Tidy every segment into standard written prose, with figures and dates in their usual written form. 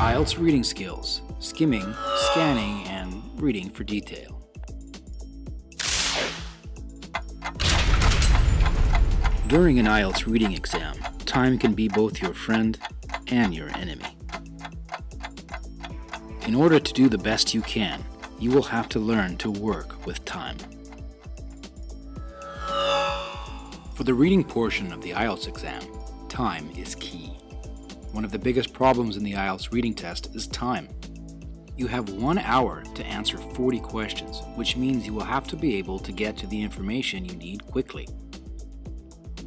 IELTS reading skills, skimming, scanning, and reading for detail. During an IELTS reading exam, time can be both your friend and your enemy. In order to do the best you can, you will have to learn to work with time. For the reading portion of the IELTS exam, time is key. One of the biggest problems in the IELTS reading test is time. You have 1 hour to answer 40 questions, which means you will have to be able to get to the information you need quickly.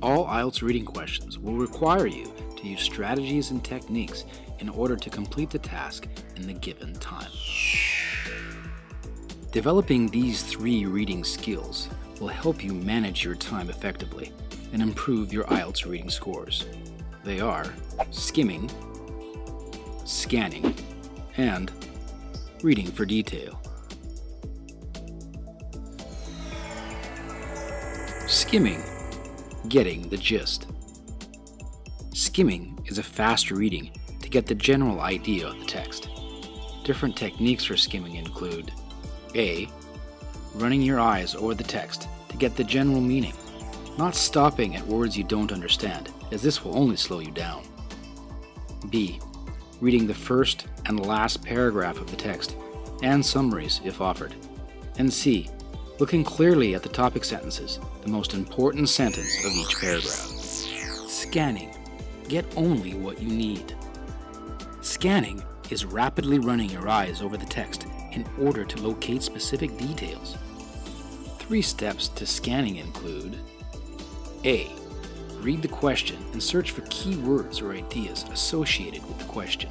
All IELTS reading questions will require you to use strategies and techniques in order to complete the task in the given time. Developing these 3 reading skills will help you manage your time effectively and improve your IELTS reading scores. They are skimming, scanning, and reading for detail. Skimming, getting the gist. Skimming is a fast reading to get the general idea of the text. Different techniques for skimming include A. Running your eyes over the text to get the general meaning, not stopping at words you don't understand, as this will only slow you down. B. Reading the first and last paragraph of the text, and summaries if offered. And C. Looking clearly at the topic sentences, the most important sentence of each paragraph. Scanning. Get only what you need. Scanning is rapidly running your eyes over the text in order to locate specific details. 3 steps to scanning include A. Read the question and search for key words or ideas associated with the question.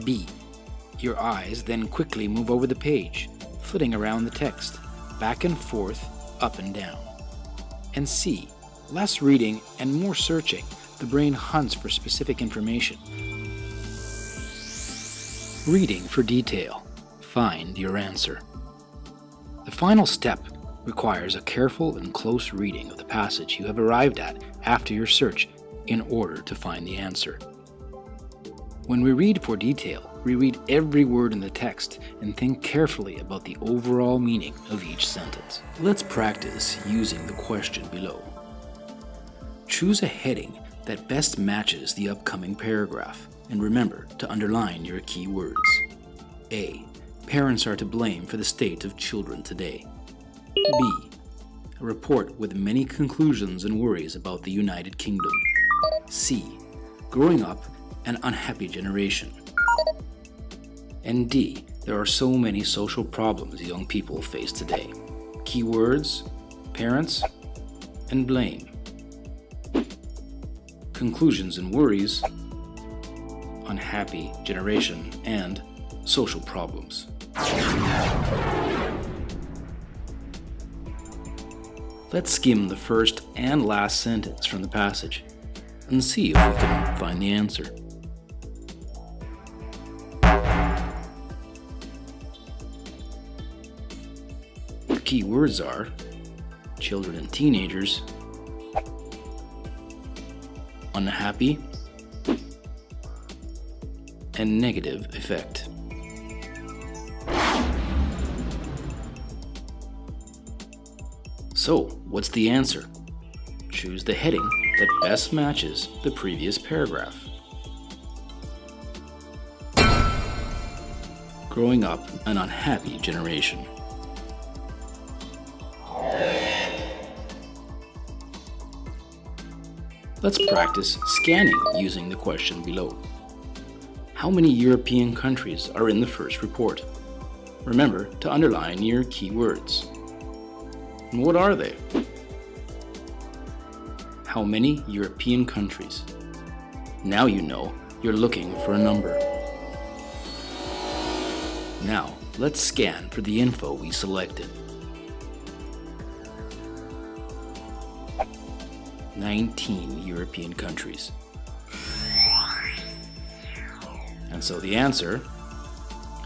B. Your eyes then quickly move over the page, flitting around the text, back and forth, up and down. And C. Less reading and more searching. The brain hunts for specific information. Reading for detail. Find your answer. The final step requires a careful and close reading of the passage you have arrived at after your search in order to find the answer. When we read for detail, we read every word in the text and think carefully about the overall meaning of each sentence. Let's practice using the question below. Choose a heading that best matches the upcoming paragraph, and remember to underline your key words. A. Parents are to blame for the state of children today. B. A report with many conclusions and worries about the United Kingdom. C. Growing up, an unhappy generation. And D. There are so many social problems young people face today. Keywords, parents, and blame. Conclusions and worries, unhappy generation, and social problems. Let's skim the first and last sentence from the passage and see if we can find the answer. The key words are children and teenagers, unhappy, and negative effect. So, what's the answer? Choose the heading that best matches the previous paragraph. Growing up, an unhappy generation. Let's practice scanning using the question below. How many European countries are in the first report? Remember to underline your key words. And what are they? How many European countries? Now you know you're looking for a number. Now, let's scan for the info we selected. 19 European countries. And so the answer,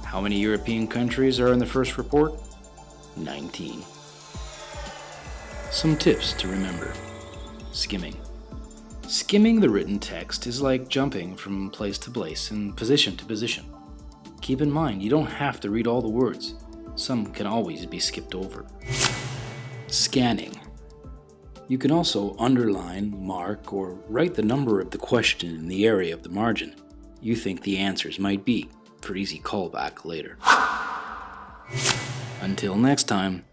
how many European countries are in the first report? 19. Some tips to remember. Skimming. Skimming the written text is like jumping from place to place and position to position. Keep in mind, you don't have to read all the words. Some can always be skipped over. Scanning. You can also underline, mark, or write the number of the question in the area of the margin you think the answers might be for easy callback later. Until next time.